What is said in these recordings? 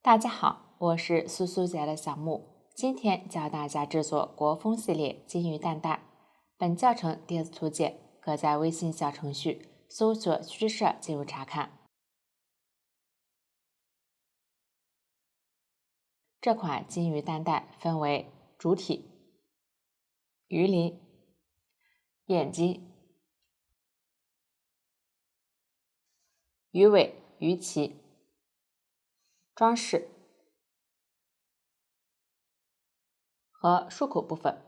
大家好，我是苏苏姐的小木，今天教大家制作国风系列金鱼蛋蛋。本教程电子图解可在微信小程序搜索“须知社”进入查看。这款金鱼蛋蛋分为主体、鱼鳞、眼睛、鱼尾、鱼鳍、装饰和漱口部分。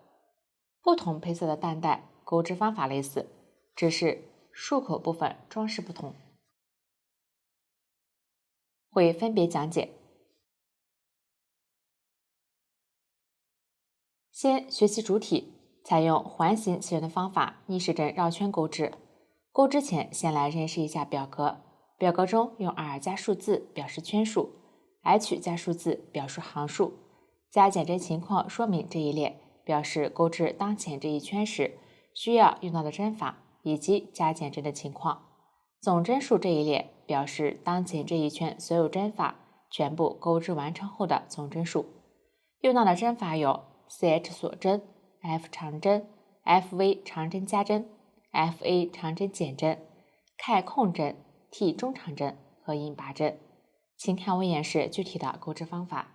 不同配色的蛋蛋钩织方法类似，只是漱口部分装饰不同。会分别讲解。先学习主体，采用环形起针的方法逆时针绕圈钩织。钩织前，先来认识一下表格。表格中用 R 加数字表示圈数 ，H 加数字表示行数。加减针情况说明这一列表示钩织当前这一圈时需要用到的针法以及加减针的情况。总针数这一列表示当前这一圈所有针法全部钩织完成后的总针数。用到的针法有 CH 锁针、F 长针、FV 长针加针、FA 长针减针、K 空针、T 中长针和引拔针。请看我演示具体的钩织方法。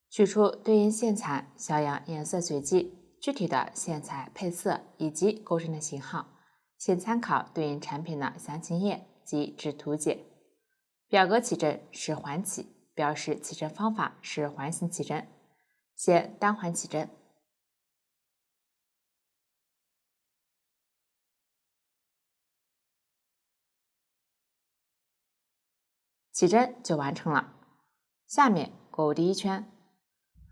取出对应线材，小样颜色随机，具体的线材配色以及钩针的型号，请参考对应产品的详情页及指图解。表格起针是环起，表示起针方法是环形起针。先单环起针，起针就完成了。下面钩第一圈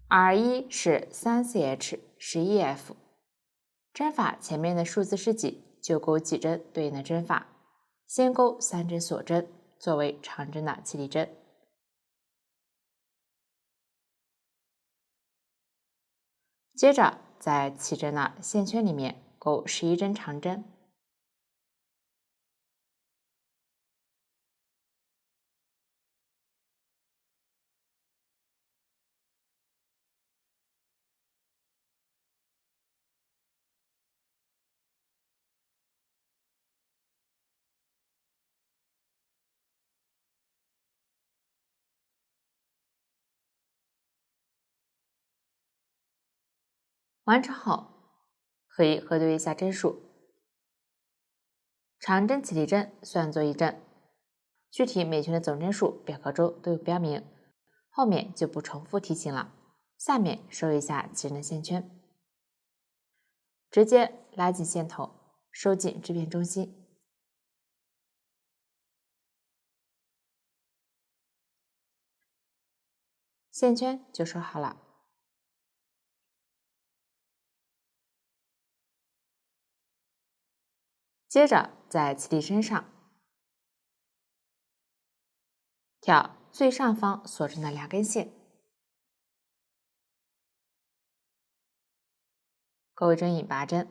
，R1 是 3CH11F， 针法前面的数字是几，就钩几针对应的针法。先钩3针锁针，作为长针的起立针。接着在起针的线圈里面钩11针长针。完成后，可以核对一下针数。长针起立针算作一针，具体每圈的总针数表格中都有标明，后面就不重复提醒了。下面收一下起针的线圈，直接拉紧线头，收紧织边中心。线圈就收好了。接着在起立针上挑最上方锁针的2根线，钩一针引拔针，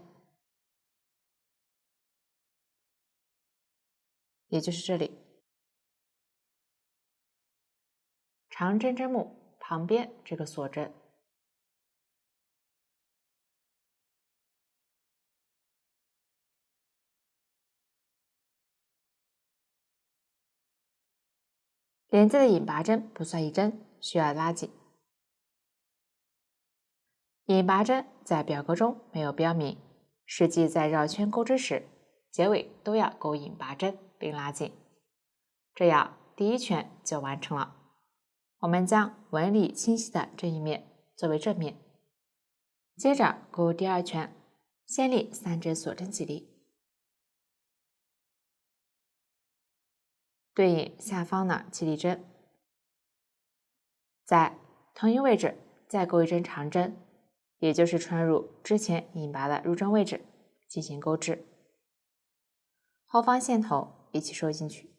也就是这里。长针针目旁边这个锁针，连接的引拔针不算一针，需要拉紧。引拔针在表格中没有标明，实际在绕圈钩织时，结尾都要钩引拔针并拉紧，这样第一圈就完成了。我们将纹理清晰的这一面作为正面，接着钩第2圈，先立3针锁针起立，对应下方的起立针，在同一位置再钩一针长针，也就是穿入之前引拔的入针位置进行钩织，后方线头一起收进去。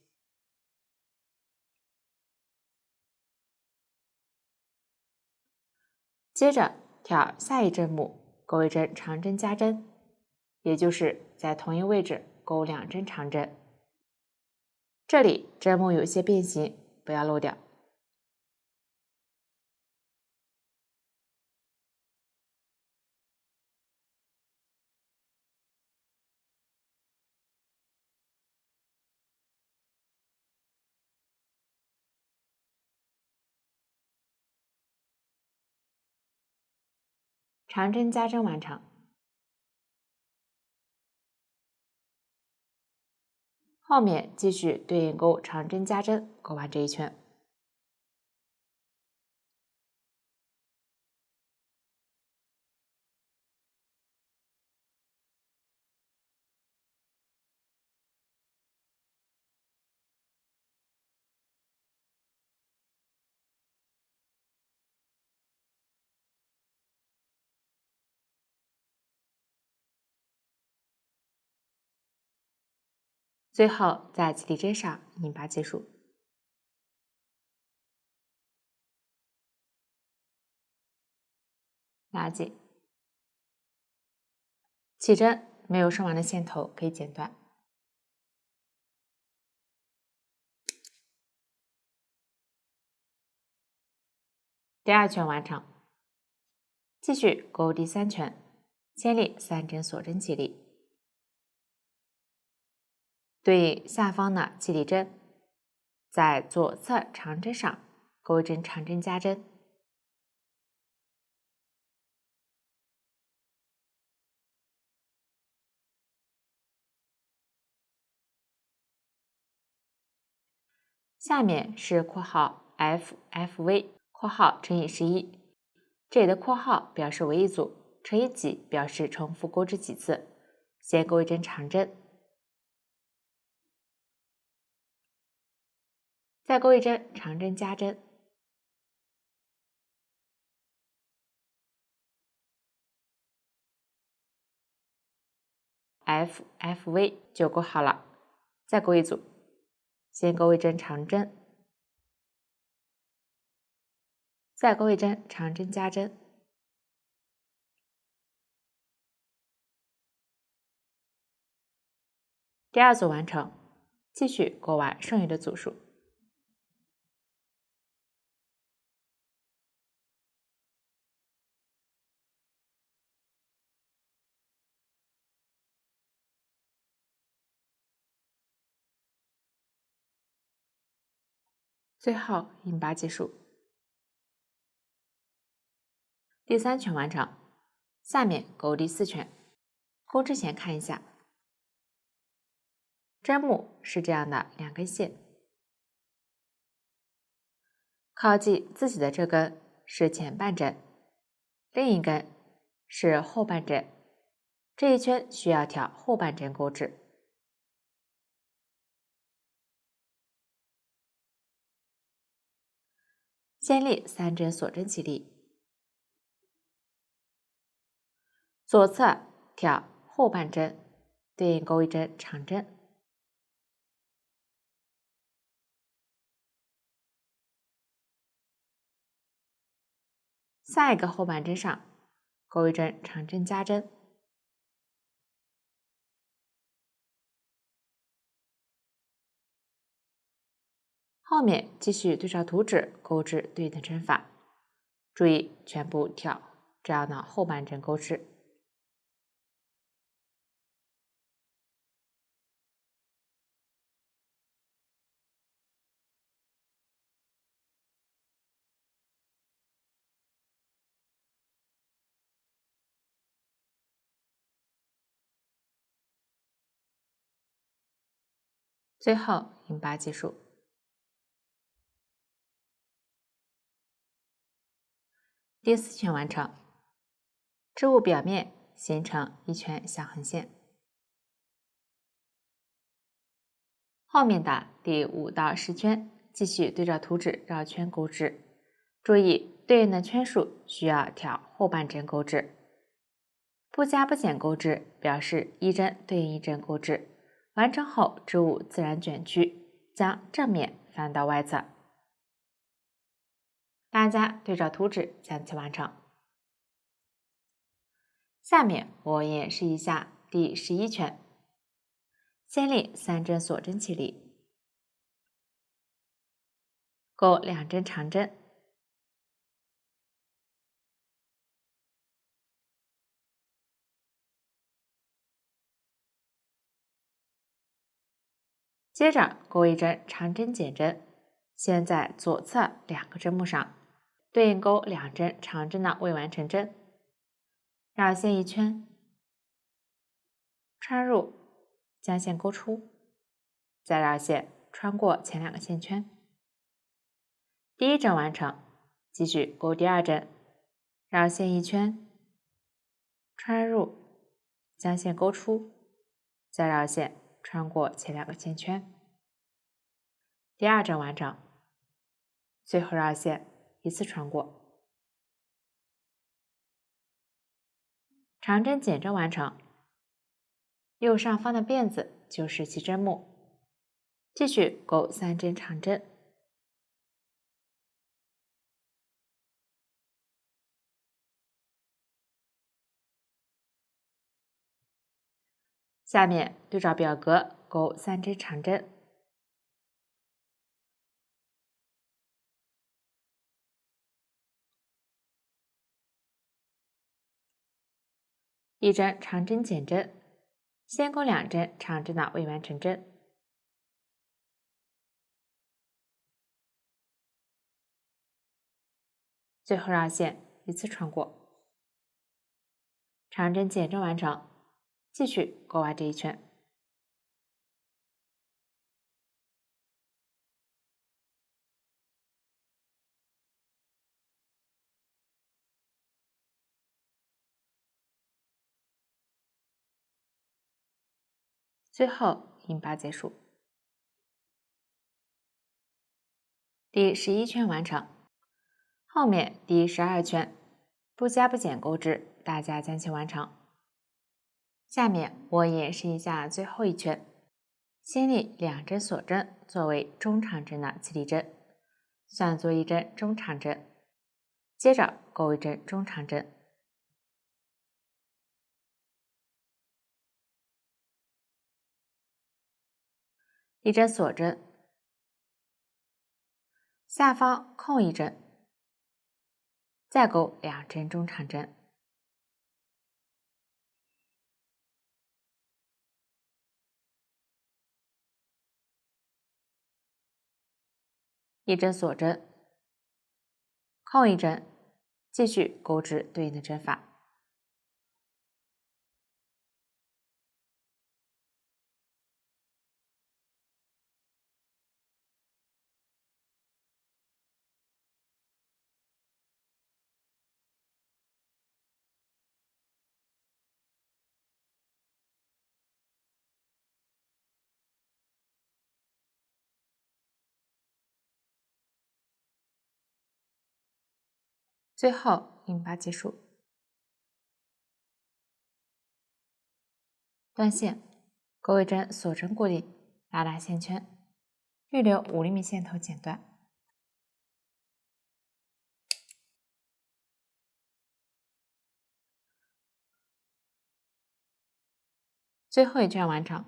接着挑下一针目钩一针长针加针，也就是在同一位置钩2针长针。这里针目有些变形，不要漏掉。长针加针完成。后面继续对应钩长针加针钩完这一圈。最后在起立针上引拔结束。拉紧，起针没有顺完的线头可以剪断。第2圈完成，继续钩第3圈，先立3针锁针起立，对应下方的起立针，在左侧长针上钩一针长针加针，下面是括号 FFV 括号乘以11，这里的括号表示为一组，乘以几表示重复钩织几次。先钩一针长针，再钩一针长针加针，FFV 就钩好了。再钩一组，先钩一针长针，再钩一针长针加针，第2组完成，继续钩完剩余的组数。最后引拔结束。第3圈完成，下面钩第4圈。钩之前看一下，针目是这样的2根线，靠近自己的这根是前半针，另一根是后半针，这一圈需要挑后半针钩织。先立3针锁针起立，左侧挑后半针，对应钩一针长针，下一个后半针上钩一针长针加针，后面继续对照图纸钩织对应的针法，注意全部挑这样的后半针钩织。最后引拔结束。第4圈完成，织物表面形成一圈小横线。后面的第5到10圈继续对照图纸绕圈钩织，注意对应的圈数需要挑后半针钩织，不加不减钩织表示一针对应一针钩织，完成后织物自然卷曲，将正面翻到外侧。大家对照图纸将其完成。下面我演示一下第11圈，先立3针锁针起立，钩2针长针，接着钩一针长针减针，先在左侧2个针目上对应钩2针长针的未完成针，绕线一圈，穿入，将线勾出，再绕线穿过前2个线圈。第一针完成，继续勾第2针，绕线一圈，穿入，将线勾出，再绕线穿过前2个线圈。第2针完成，最后绕线一次穿过。长针减针完成，右上方的辫子就是其针目，继续勾3针长针。下面对照表格勾3针长针。一针长针减针，先勾2针长针的未完成针，最后绕线一次穿过。长针减针完成，继续勾完这一圈。最后引拔结束。第11圈完成，后面第12圈不加不减钩织，大家将其完成。下面我演示一下最后一圈，先立2针锁针作为中长针的起立针，算作1针中长针，接着勾1针中长针。1针锁针，下方空1针，再勾2针中长针。1针锁针，空1针，继续钩织对应的针法。最后引拔结束。断线，勾1针锁针固定，拉大线圈，预留5厘米线头剪断。最后一圈完成，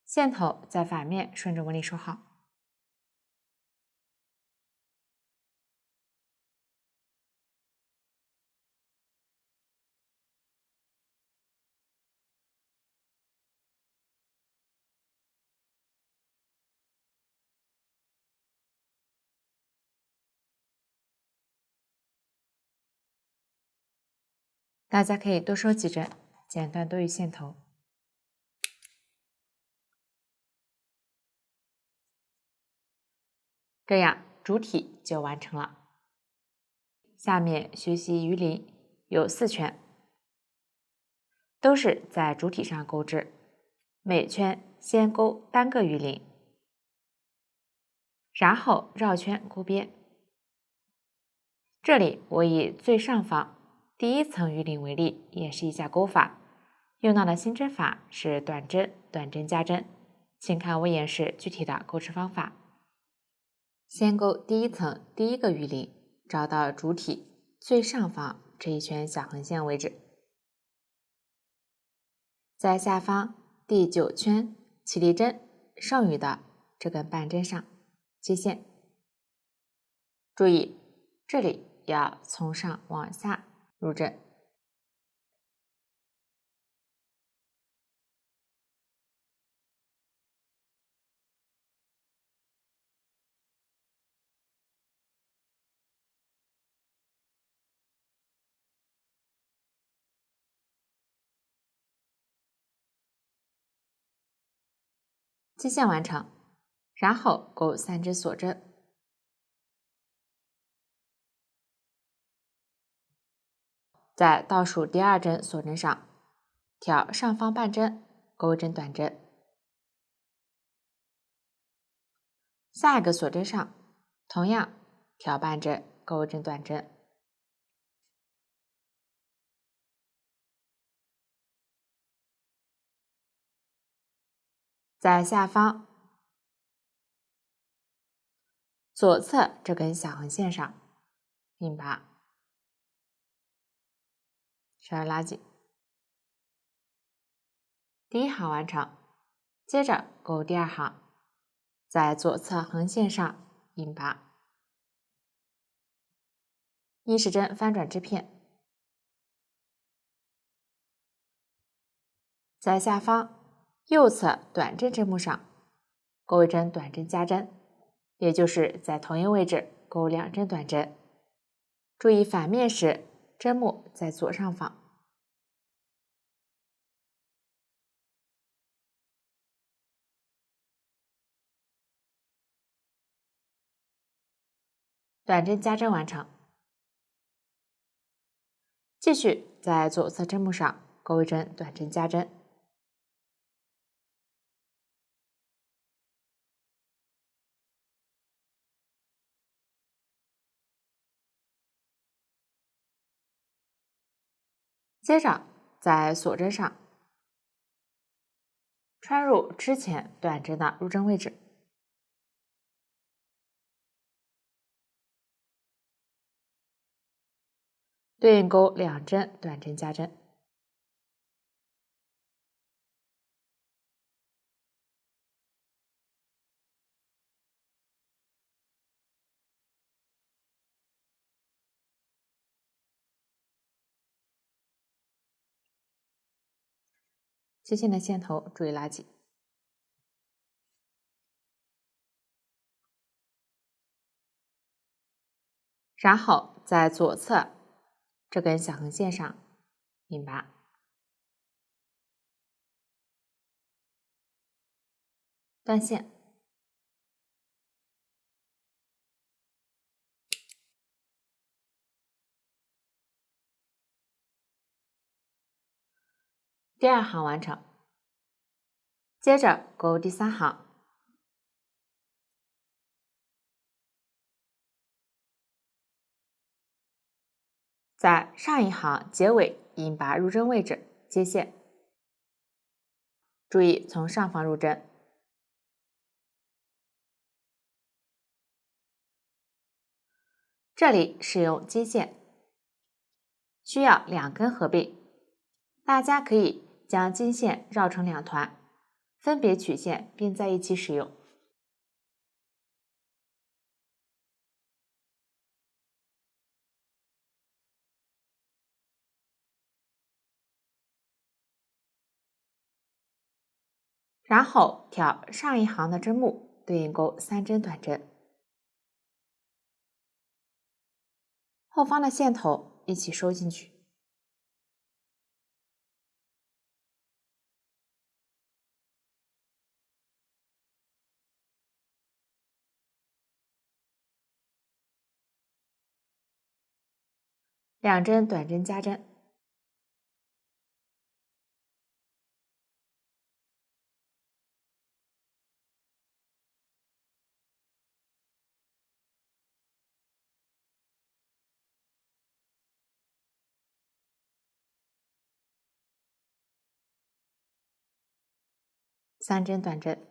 线头在反面顺着纹理收好。大家可以多收几针，剪断多余线头。这样主体就完成了。下面学习鱼鳞，有4圈，都是在主体上钩织，每圈先钩单个鱼鳞，然后绕圈钩边。这里我以最上方第1层鱼鳞为例，演示一下钩法。用到的新针法是短针、短针加针，请看我演示具体的钩织方法。先钩第1层第1个鱼鳞，找到主体最上方这一圈小横线位置，在下方第9圈起立针剩余的这根半针上接线。注意，这里要从上往下入针。接线完成，然后钩3针锁针，在倒数第2针锁针上挑上方半针，钩针短针。下一个锁针上，同样挑半针，钩针短针。在下方左侧这根小横线上并拔，稍微拉紧。第1行完成，接着钩第2行，在左侧横线上引拔，逆时针翻转织片，在下方右侧短针针目上钩一针短针加针，也就是在同一位置钩2针短针。注意反面时针目在左上方。短针加针完成，继续在左侧针目上钩一针短针加针，接着在锁针上穿入之前短针的入针位置，对应钩2针短针加针。接线的线头注意拉紧，然后在左侧这根小横线上引拔，断线。第2行完成，接着钩第3行，在上一行结尾引拔入针位置接线，注意从上方入针。这里是用接线，需要2根合并，大家可以将金线绕成2团，分别取线并在一起使用。然后挑上一行的针目，对应钩3针短针，后方的线头一起收进去。2针短针加针，3针短针，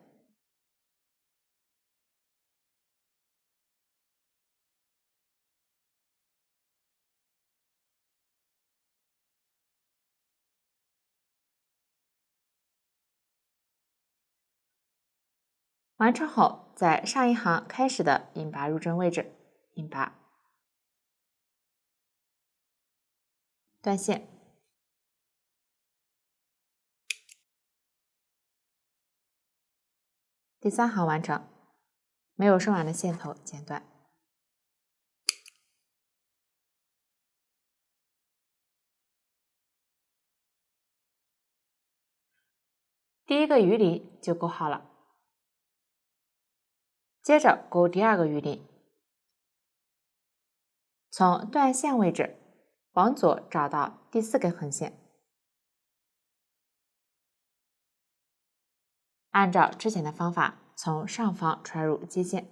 完成后，在上一行开始的引拔入针位置引拔，断线。第3行完成，没有收完的线头剪断。第1个鱼鳞就钩好了。接着勾第二个鱼鳞，从断线位置往左找到第4根横线，按照之前的方法从上方穿入接线，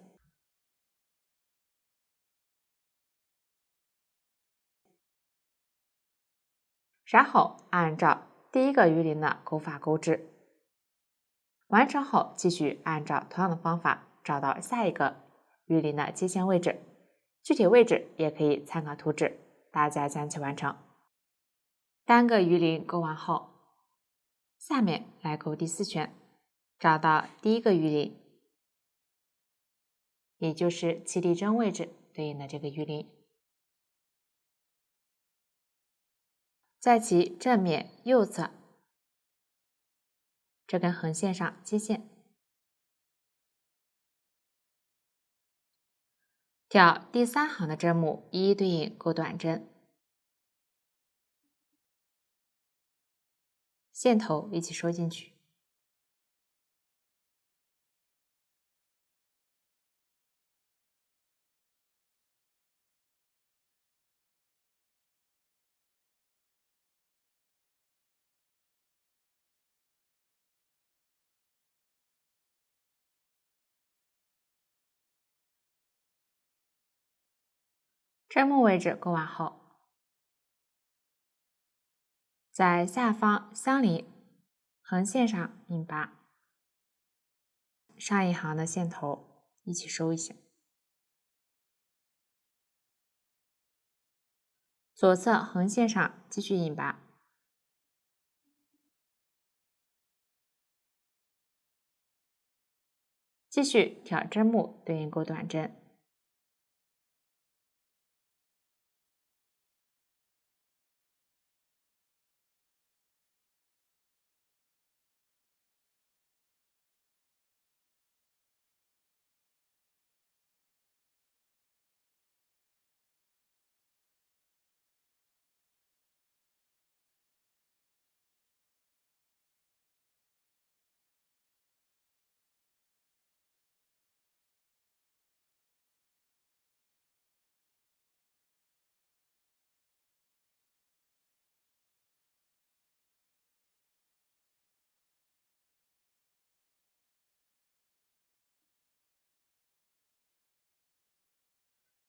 然后按照第1个鱼鳞的钩法钩织。完成后，继续按照同样的方法找到下一个鱼鳞的接线位置，具体位置也可以参考图纸，大家将其完成。单个鱼鳞钩完后，下面来钩第4圈，找到第1个鱼鳞，也就是起底针位置对应的这个鱼鳞，在其正面右侧这根横线上接线，挑第3行的针目一一对应钩短针，线头一起收进去。针目位置钩完后，在下方相邻横线上引拔，上一行的线头一起收一下。左侧横线上继续引拔，继续挑针目对应钩短针。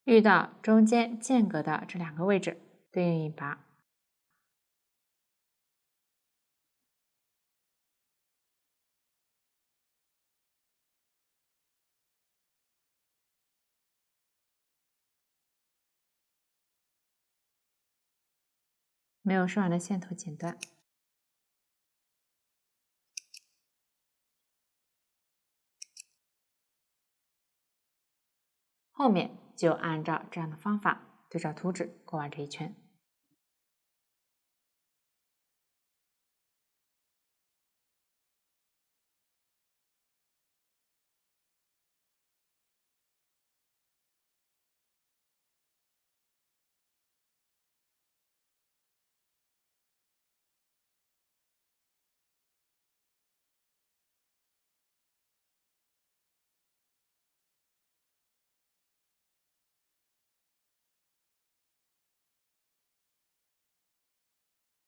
遇到中间间隔的这2个位置对应引拔，没有收完的线头剪断。后面就按照这样的方法对照图纸钩完这一圈。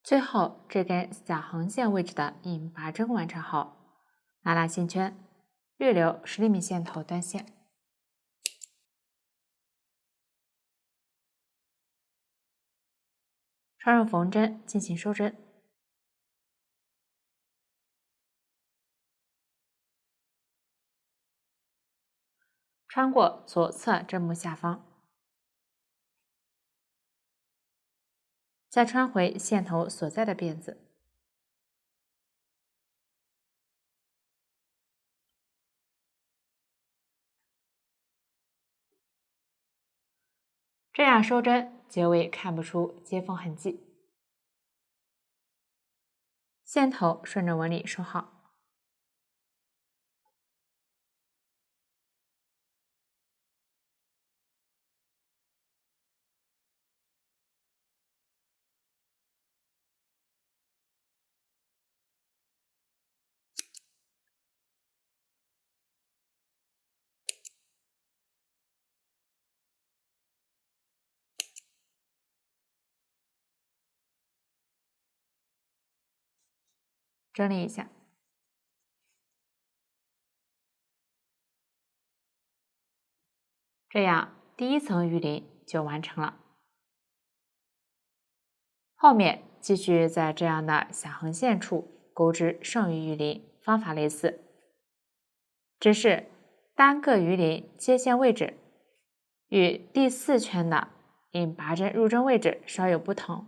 最后这根小横线位置的引拔针完成后，拉线圈，预留10厘米线头断线，穿入缝针进行收针，穿过左侧针目下方，再穿回线头所在的辫子。这样收针，结尾看不出接缝痕迹。线头顺着纹理收好。整理一下。这样第一层鱼鳞就完成了。后面继续在这样的小横线处钩织剩余鱼鳞，方法类似，只是单个鱼鳞接线位置与第4圈的引拔针入针位置稍有不同。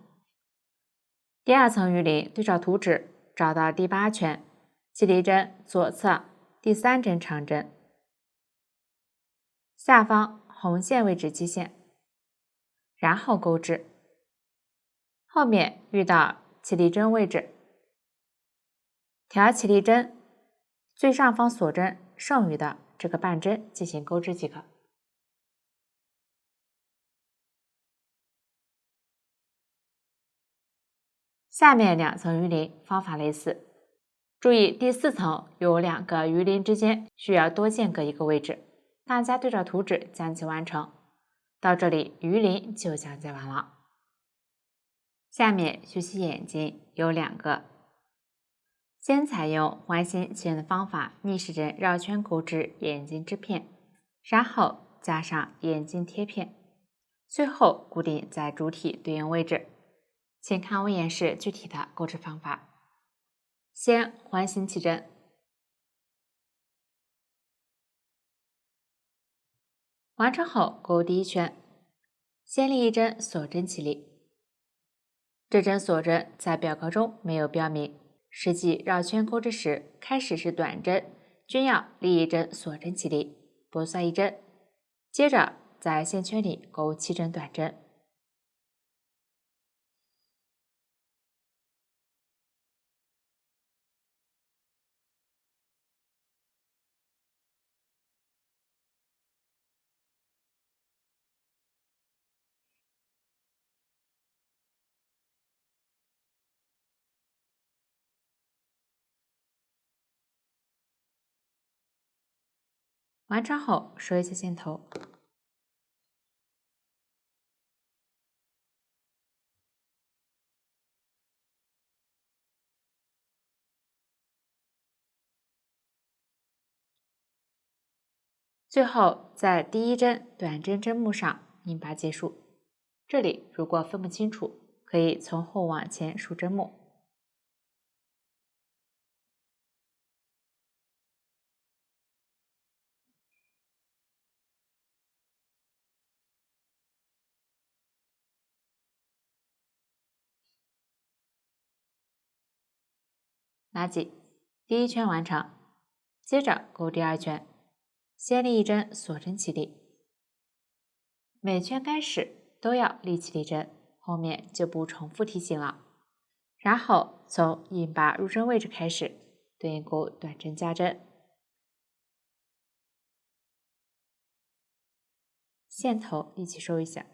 第2层鱼鳞对照图纸找到第8圈，起立针左侧第3针长针，下方红线位置接线，然后钩织。后面遇到起立针位置，调起立针最上方锁针剩余的这个半针进行钩织即可。下面2层鱼鳞方法类似，注意第4层有2个鱼鳞之间需要多间隔一个位置，大家对照图纸将其完成。到这里鱼鳞就讲解完了。下面学习眼睛有2个，先采用环形起针的方法逆时针绕圈钩织眼睛织片，然后加上眼睛贴片，最后固定在主体对应位置。请看我演示具体的钩织方法。先环形起针，完成后钩第1圈，先立一针锁针起立。这针锁针在表格中没有标明，实际绕圈钩织时，开始是短针，均要立一针锁针起立，不算一针。接着在线圈里钩7针短针。完成后收一下线头。最后在第1针短针针目上引拔结束。这里如果分不清楚，可以从后往前数针目。拉紧，第1圈完成，接着钩第2圈，先立一针锁针起立。每圈开始都要立起立针，后面就不重复提醒了。然后从引拔入针位置开始，对应钩短针加针，线头一起收一下。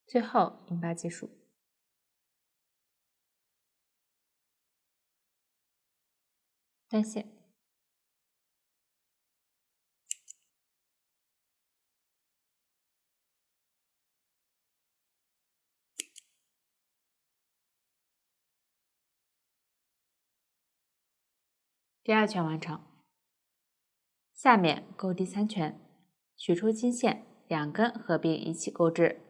最后引拔结束。单线。第2圈完成，下面钩第3圈，取出金线，2根合并一起钩织，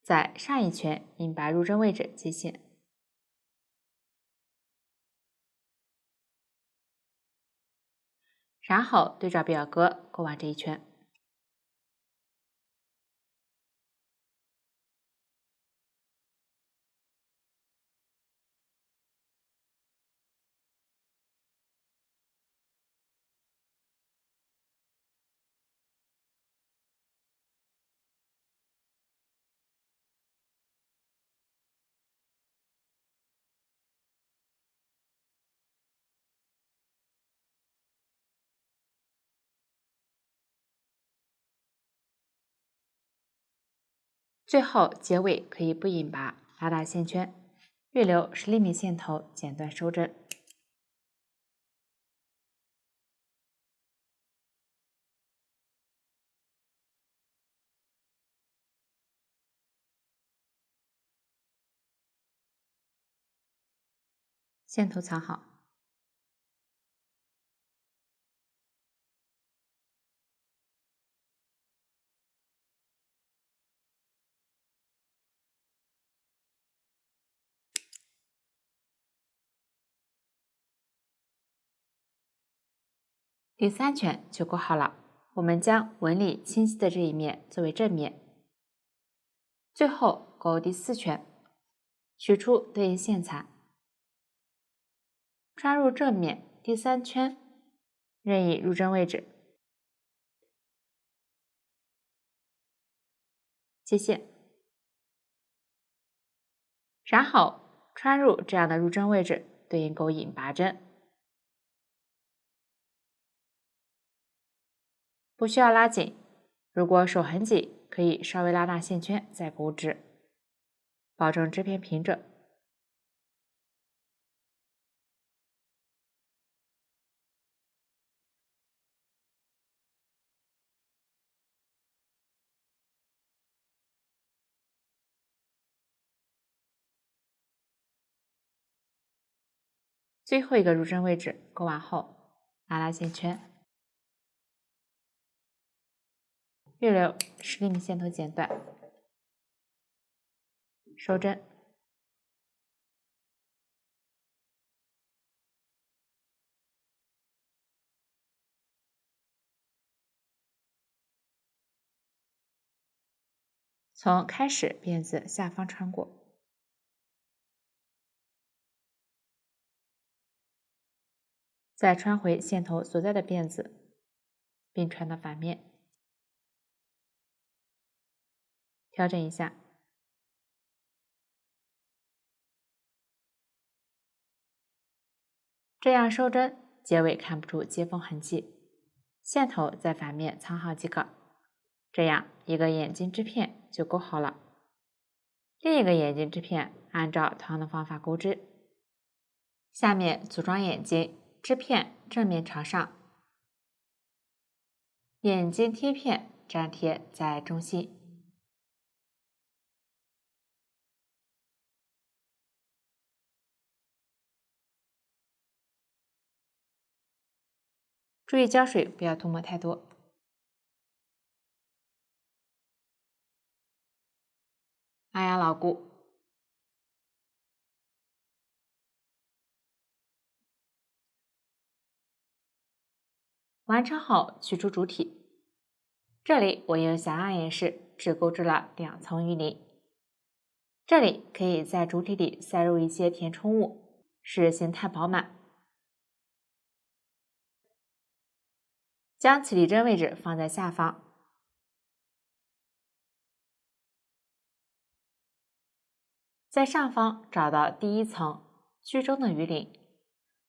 在上一圈引拔入针位置接线，然后对照表格钩完这一圈。最后结尾可以不引拔，拉大线圈，预留10厘米线头，剪断收针。线头藏好。第3圈就勾好了，我们将纹理清晰的这一面作为正面。最后勾第4圈，取出对应线材，穿入正面第3圈任意入针位置，接线，然后穿入这样的入针位置，对应勾引拔针。不需要拉紧，如果手很紧，可以稍微拉大线圈再勾织，保证织片平整。最后一个入针位置勾完后，拉线圈，预留10厘米线头剪断，收针。从开始辫子下方穿过，再穿回线头所在的辫子，并穿到反面，调整一下。这样收针，结尾看不出接缝痕迹，线头在反面藏好即可。这样一个眼睛织片就勾好了，另一个眼睛织片按照同样的方法钩织。下面组装眼睛，织片正面朝上，眼睛贴片粘贴在中心。注意胶水不要涂抹太多。拉压牢固。完成后取出主体，这里我用小样演示只钩织了2层鱼鳞。这里可以在主体里塞入一些填充物，使形态饱满。将起立针位置放在下方，在上方找到第1层居中的鱼鳞，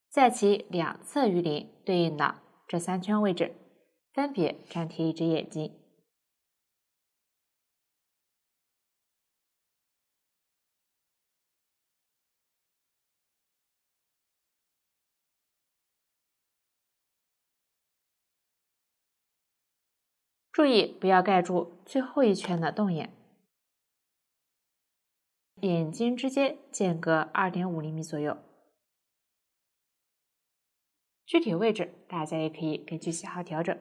在其2侧鱼鳞对应的这3圈位置，分别粘贴一只眼睛。注意不要盖住最后一圈的洞眼，眼睛之间间隔2.5厘米左右。具体位置大家也可以根据喜好调整。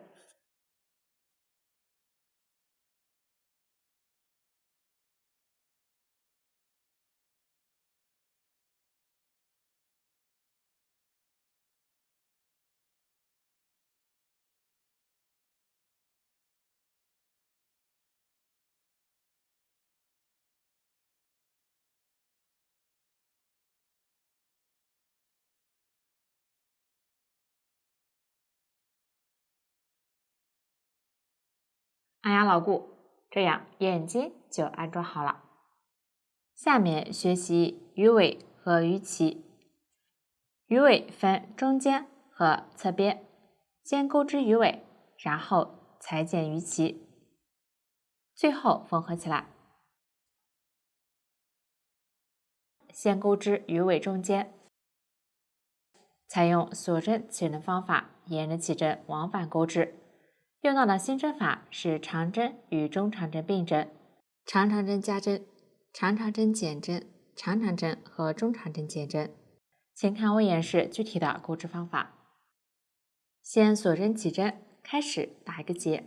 按压牢固，这样眼睛就安装好了。下面学习鱼尾和鱼鳍。鱼尾分中间和侧边，先钩织鱼尾，然后裁剪鱼鳍，最后缝合起来。先钩织鱼尾中间。采用锁针起针的方法，沿着起针往返钩织。用到的新针法是长针与中长针并针，长长针加针，长长针减针，长长针和中长针减针。请看我演示具体的钩织方法。先锁针起针，开始打一个结，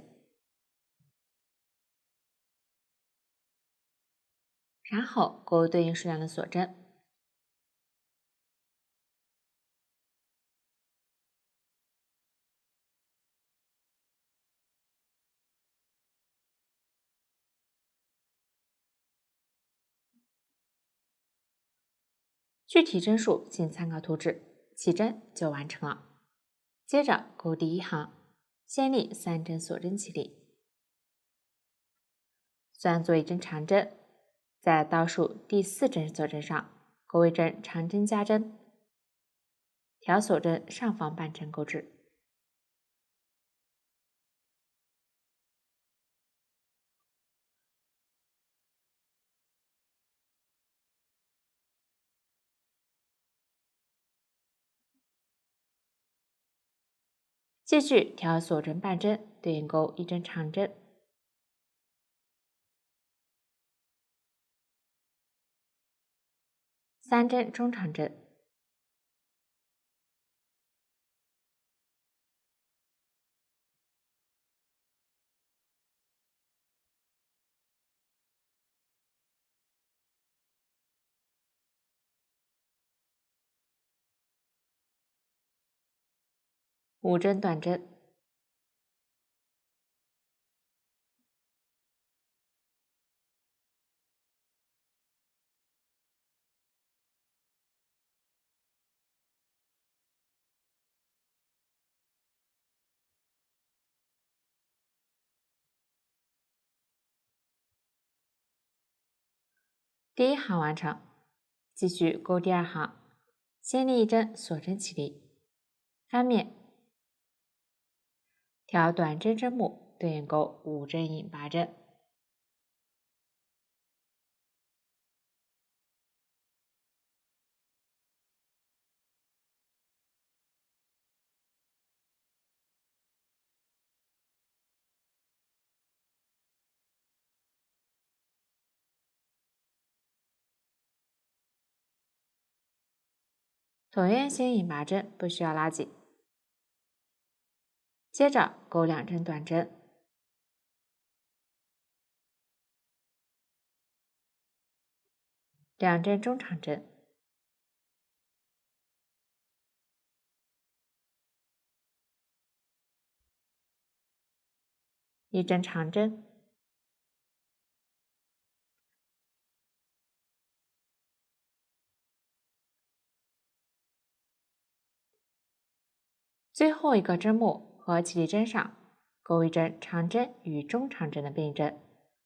然后钩对应数量的锁针。具体针数请参考图纸，起针就完成了。接着钩第一行，先立3针锁针起立，算作一针长针，在倒数第4针锁针上钩一针长针加针，调锁针上方半针钩织。继续调锁针半针，对应钩一针长针，3针中长针，5针短针。第一行完成，继续钩第二行，先立一针锁针起立，翻面调短针针目，对应钩5针引8针。椭圆形引8针不需要拉紧，接着钩2针短针，2针中长针，1针长针，最后一个针目和起立针上钩一针长针与中长针的并针，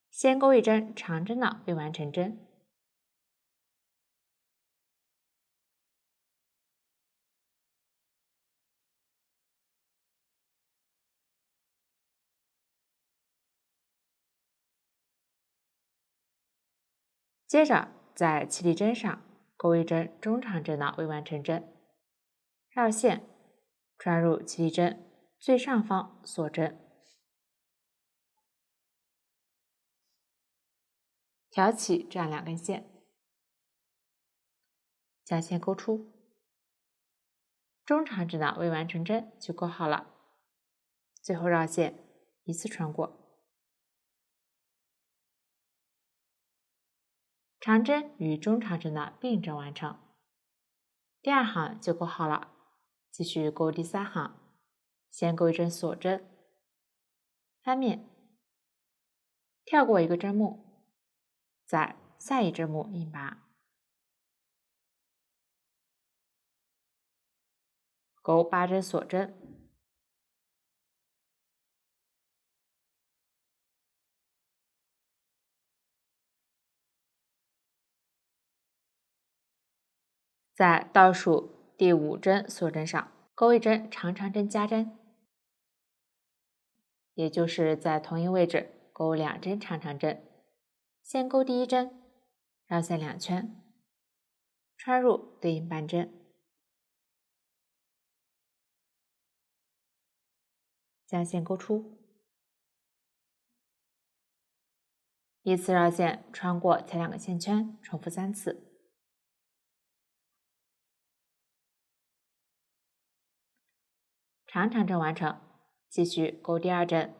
先钩一针长针的未完成针。接着在起立针上钩一针中长针的未完成针，绕线穿入起立针最上方锁针，挑起这样2根线，将线钩出，中长针的未完成针就钩好了。最后绕线一次穿过，长针与中长针的并针完成。第2行就钩好了，继续钩第3行，先钩一针锁针，翻面，跳过一个针目，在下一针目引拔，钩8针锁针，在倒数第5针锁针上钩一针长长针加针，也就是在同一位置钩2针长长针，先钩第1针，绕线2圈，穿入对应半针，将线勾出，依次绕线穿过前2个线圈，重复3次。长长针完成，继续勾第2针，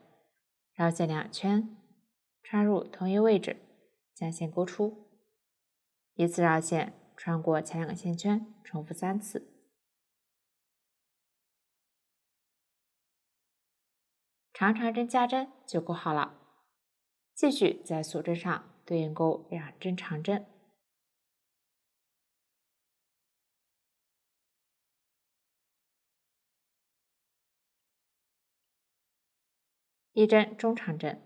绕线2圈，穿入同一位置，将线勾出，依次绕线穿过前2个线圈，重复3次。长长针加针就勾好了，继续在锁针上对应钩2针长针，1针中长针，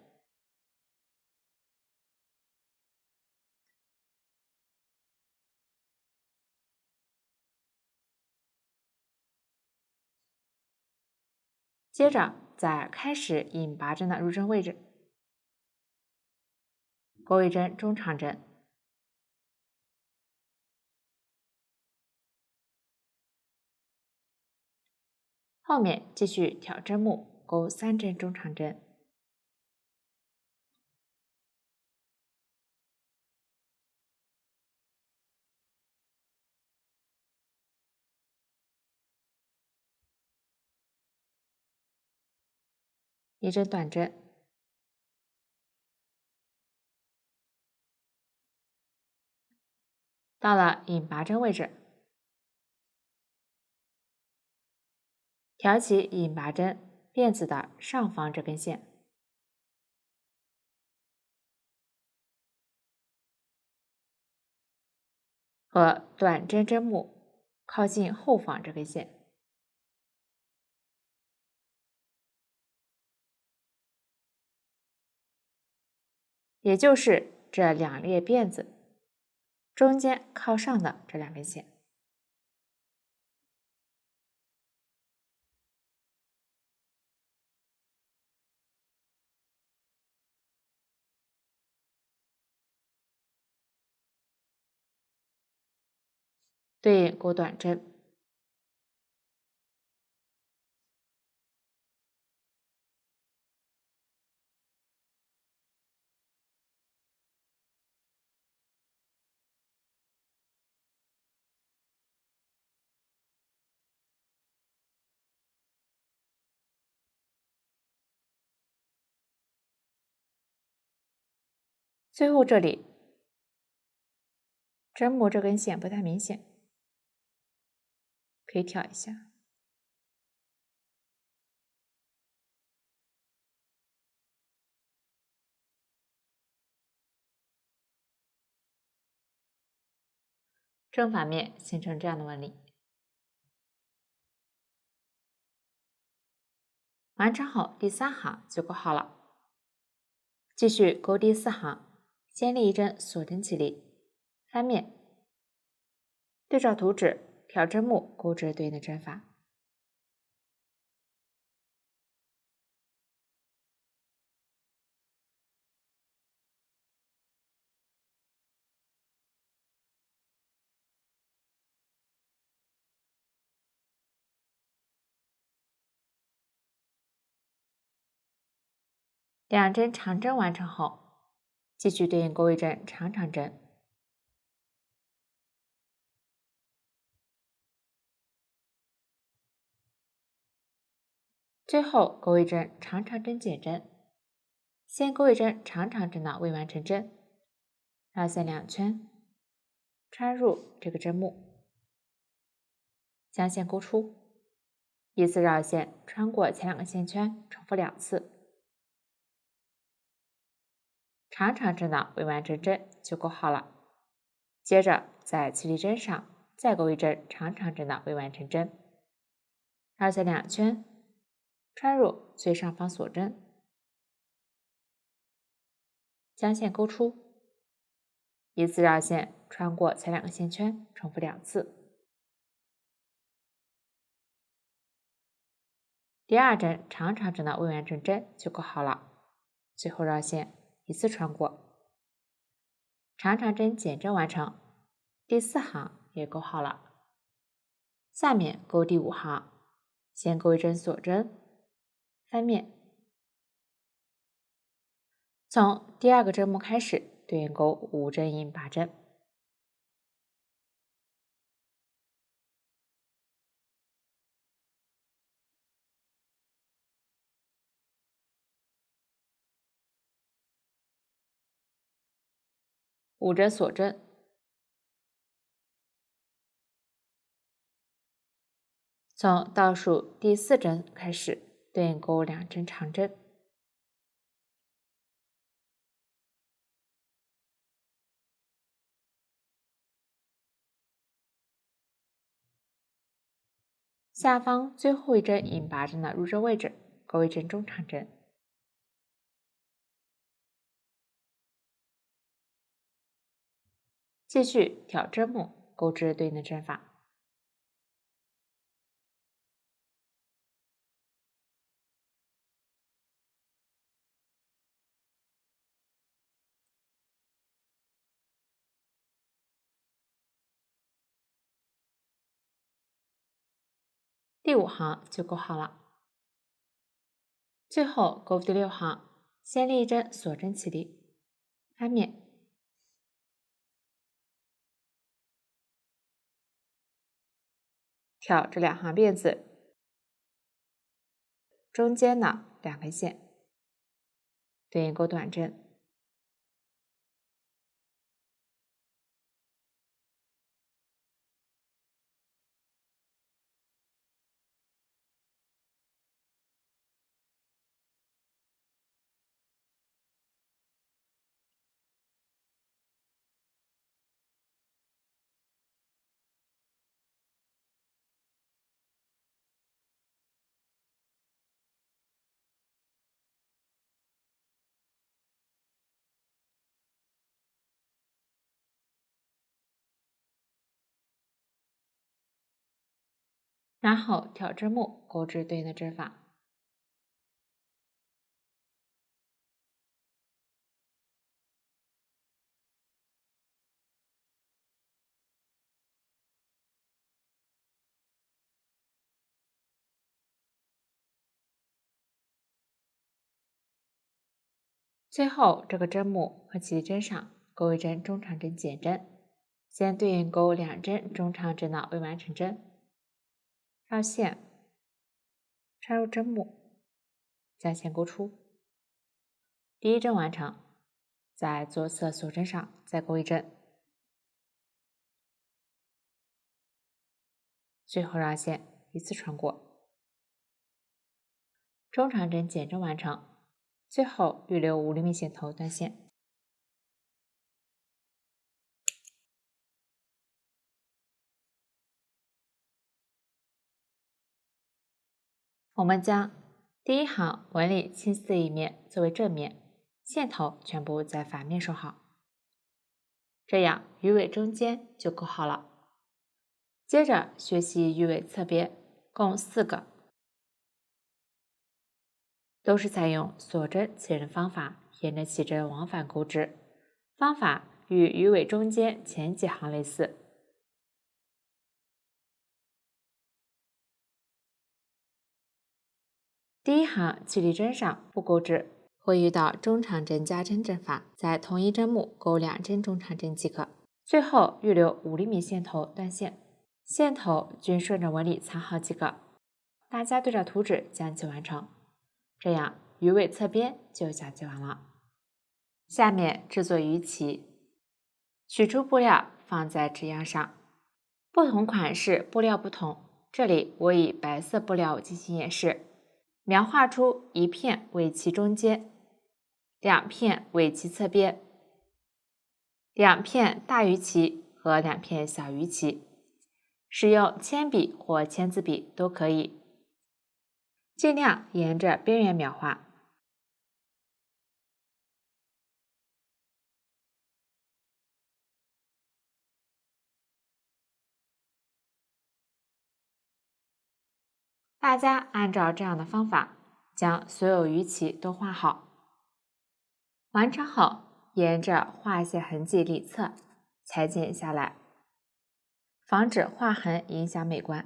接着在开始引拔针的入针位置勾1针中长针，后面继续挑针目勾3针中长针，1针短针，到了引拔针位置，挑起引拔针辫子的上方这根线，和短针针目靠近后方这根线，也就是这2列辫子中间靠上的这2根线。对应钩短针，最后这里针目这根线不太明显，可以挑一下。正反面形成这样的纹理。完成后第3行就勾好了，继续勾第4行，先立1针锁针起立，翻面，对照图纸挑针目钩至对应的针法。2针长针完成后，继续对应钩1针长长针，最后钩1针长长针减针，先钩1针长长针的未完成针，绕线2圈，穿入这个针目，将线勾出，依次绕线穿过前2个线圈，重复2次。长长针的未完成针就勾好了，接着在起立针上再钩1针长长针的未完成针，绕线2圈，穿入最上方锁针，将线勾出，依次绕线穿过前2个线圈，重复2次。第2针长长针的未完成针就勾好了，最后绕线一次穿过，长长针减针完成，第4行也勾好了。下面勾第5行，先勾一针锁针，翻面，从第2个针目开始对应钩5针引8针。5针锁针，从倒数第4针开始对应钩2针长针。下方最后一针引8针的入针位置勾一针中长针，继续挑针目钩织对应的针法。第5行就勾好了。最后钩第6行，先立一针锁针起立，翻面，挑这2行辫子中间的2根线，对应钩短针。然后挑针目钩织对应的针法。最后这个针目和起立针上勾一针中长针减针，先对应钩2针中长针的未完成针，绕线插入针目，将线勾出。第1针完成，在左侧锁针上再勾一针，最后绕线一次穿过。中长针减针完成，最后预留5厘米线头断线。我们将第1行纹理青丝的一面作为正面，线头全部在反面收好，这样鱼尾中间就勾好了。接着学习鱼尾侧边，共4个，都是采用锁针起针方法，沿着起针往返钩织，方法与鱼尾中间前几行类似。第1行起立针上不钩织，会遇到中长针加针针法，在同一针目钩2针中长针即可。最后预留5厘米线头断线，线头均顺着纹理藏好即可。大家对照图纸将其完成，这样鱼尾侧边就讲解完了。下面制作鱼鳍，取出布料放在纸样上，不同款式布料不同，这里我以白色布料进行演示。描画出1片尾鳍中间，2片尾鳍侧边，2片大鱼鳍和2片小鱼鳍，使用铅笔或签字笔都可以，尽量沿着边缘描画。大家按照这样的方法，将所有鱼鳍都画好。完成后，沿着画线痕迹里侧裁剪下来。防止划痕影响美观。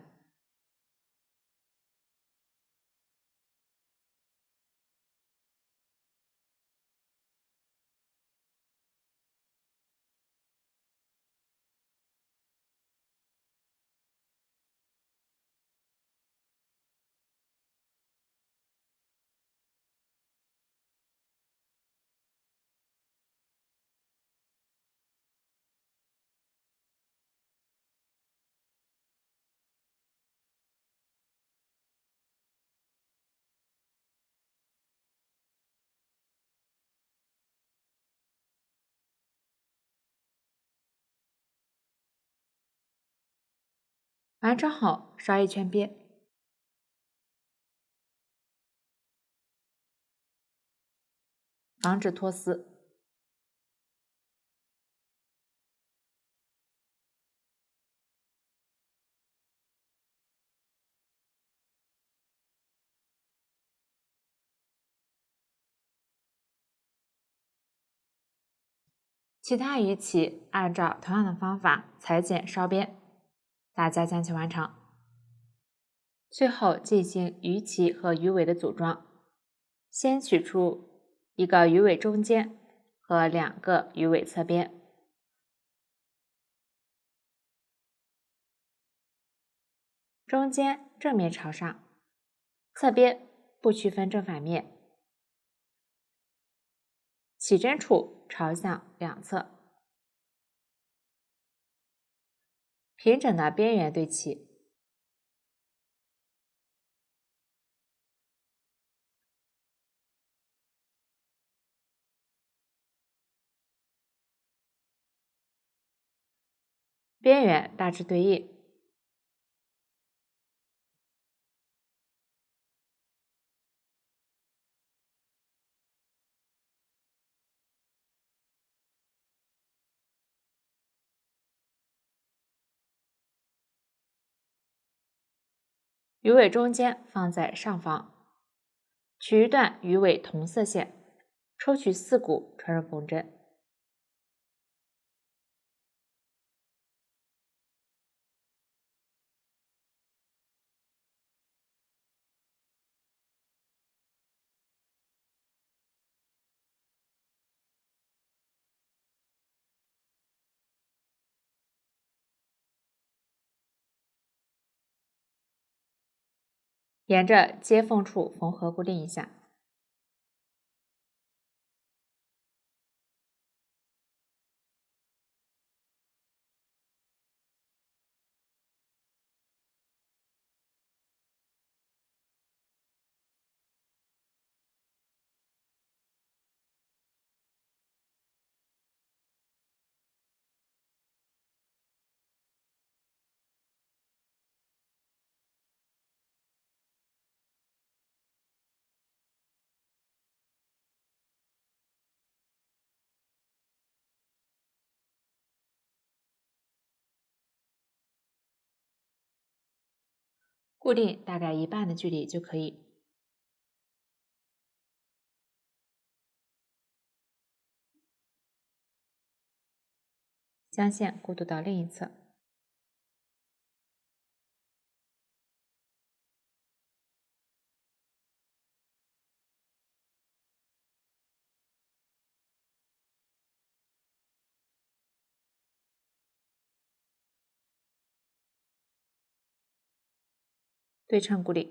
完成后，烧一圈边，防止脱丝。其他鱼鳍按照同样的方法裁剪烧边，大家将其完成。最后进行鱼鳍和鱼尾的组装，先取出一个鱼尾中间和2个鱼尾侧边，中间正面朝上，侧边不区分正反面，起针处朝向两侧，平整的边缘对齐。边缘大致对应。鱼尾中间放在上方，取一段鱼尾同色线，抽取4股，穿入缝针。沿着接缝处缝合固定一下。固定大概一半的距离就可以。将线过渡到另一侧。对称固定。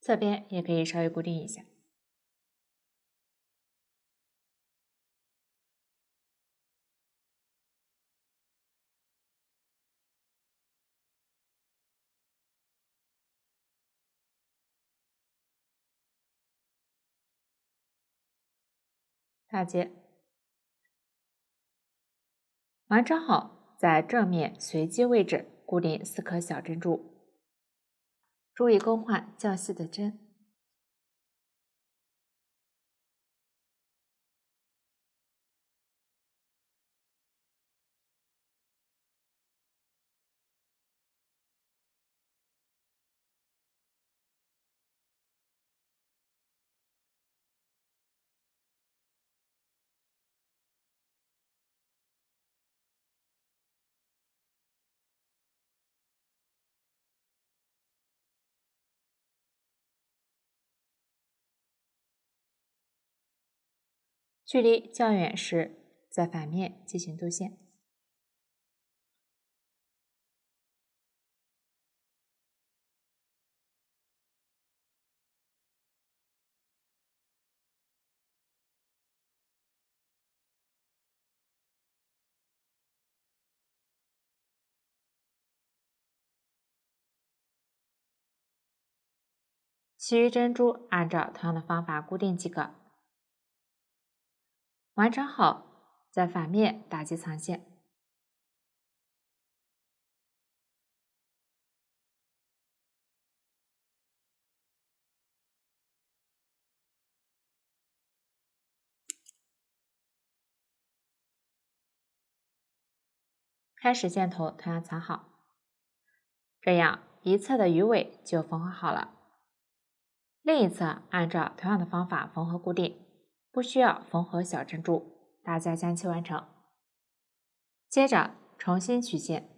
侧边也可以稍微固定一下。打结。完成后，在正面随机位置固定4颗小珍珠，注意更换较细的针。距离较远时，在反面进行渡线。其余珍珠按照同样的方法固定即可。完成后，在反面打结藏线。开始箭头同样藏好，这样一侧的鱼尾就缝合好了。另一侧按照同样的方法缝合固定，不需要缝合小珍珠，大家将其完成。接着重新取线，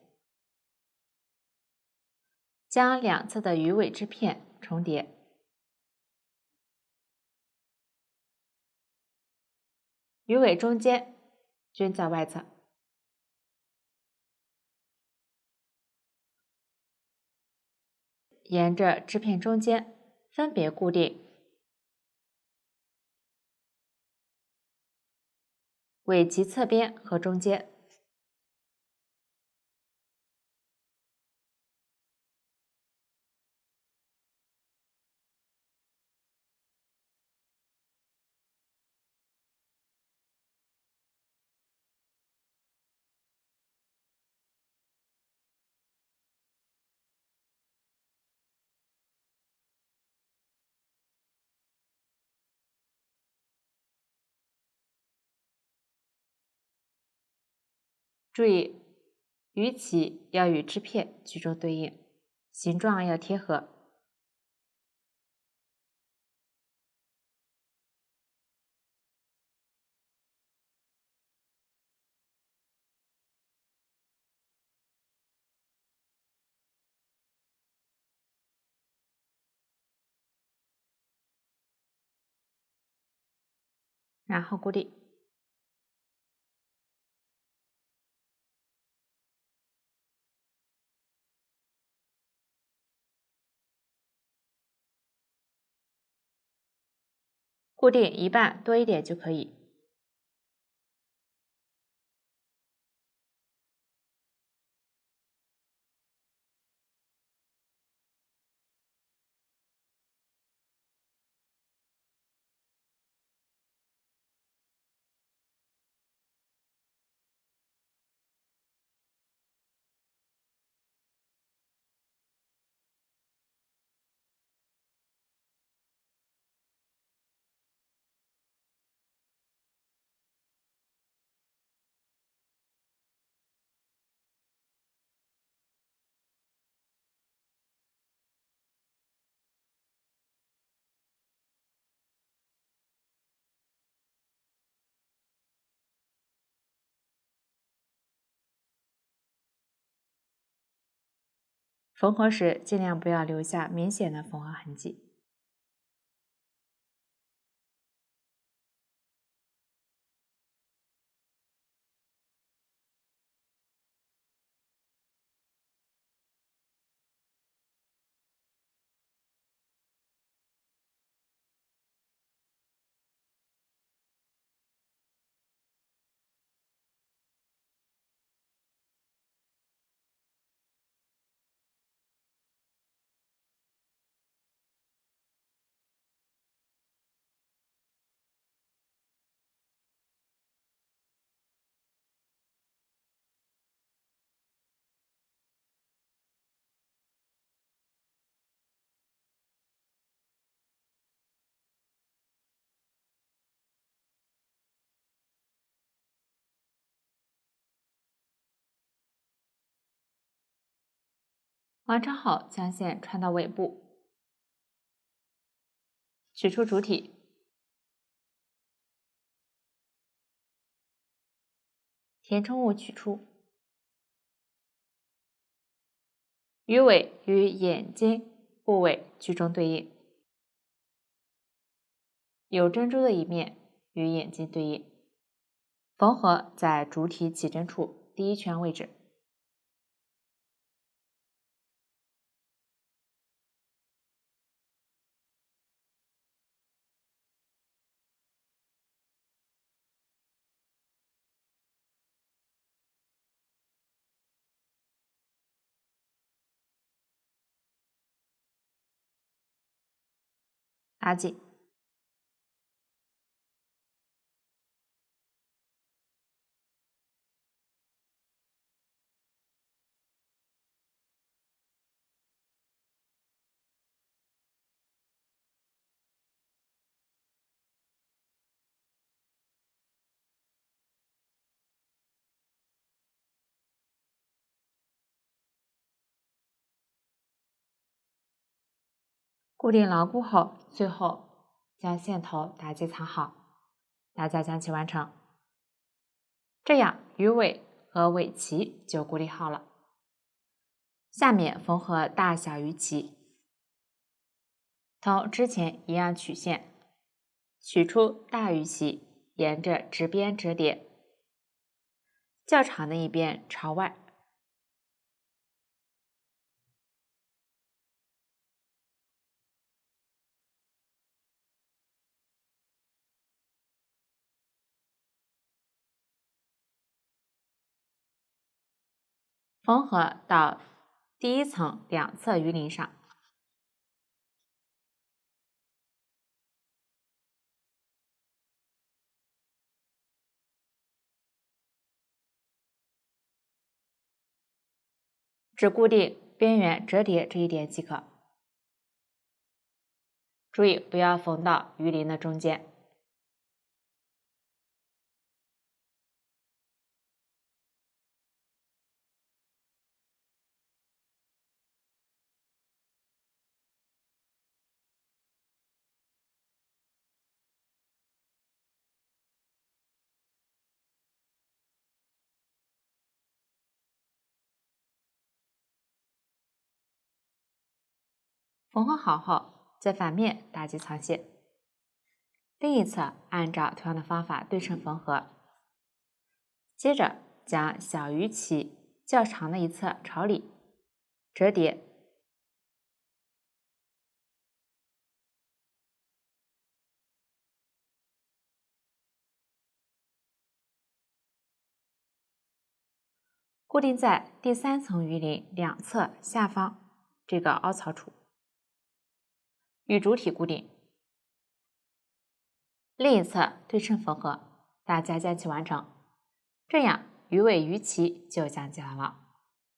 将两侧的鱼尾织片重叠，鱼尾中间均在外侧。沿着织片中间分别固定尾鳍侧边和中间。注意，鱼鳍要与织片居中对应，形状要贴合。然后固定。固定一半多一点就可以。缝合时尽量不要留下明显的缝合痕迹。完成后，将线穿到尾部，取出主体，填充物取出，鱼尾与眼睛部位居中对应，有珍珠的一面与眼睛对应，缝合在主体起针处第一圈位置。拉紧，固定牢固后，最后将线头打结藏好，大家将其完成。这样鱼尾和尾鳍就固定好了。下面缝合大小鱼鳍，同之前一样取线，取出大鱼鳍，沿着直边折叠，较长的一边朝外。缝合到第一层两侧鱼鳞上，只固定边缘折叠这一点即可。注意不要缝到鱼鳞的中间。缝合好后，在反面打结藏线，另一侧按照同样的方法对称缝合。接着将小鱼鳍较长的一侧朝里折叠，固定在第三层鱼鳞两侧下方这个凹槽处，与主体固定。另一侧对称缝合，大家将其完成。这样鱼尾鱼鳍就讲解完了。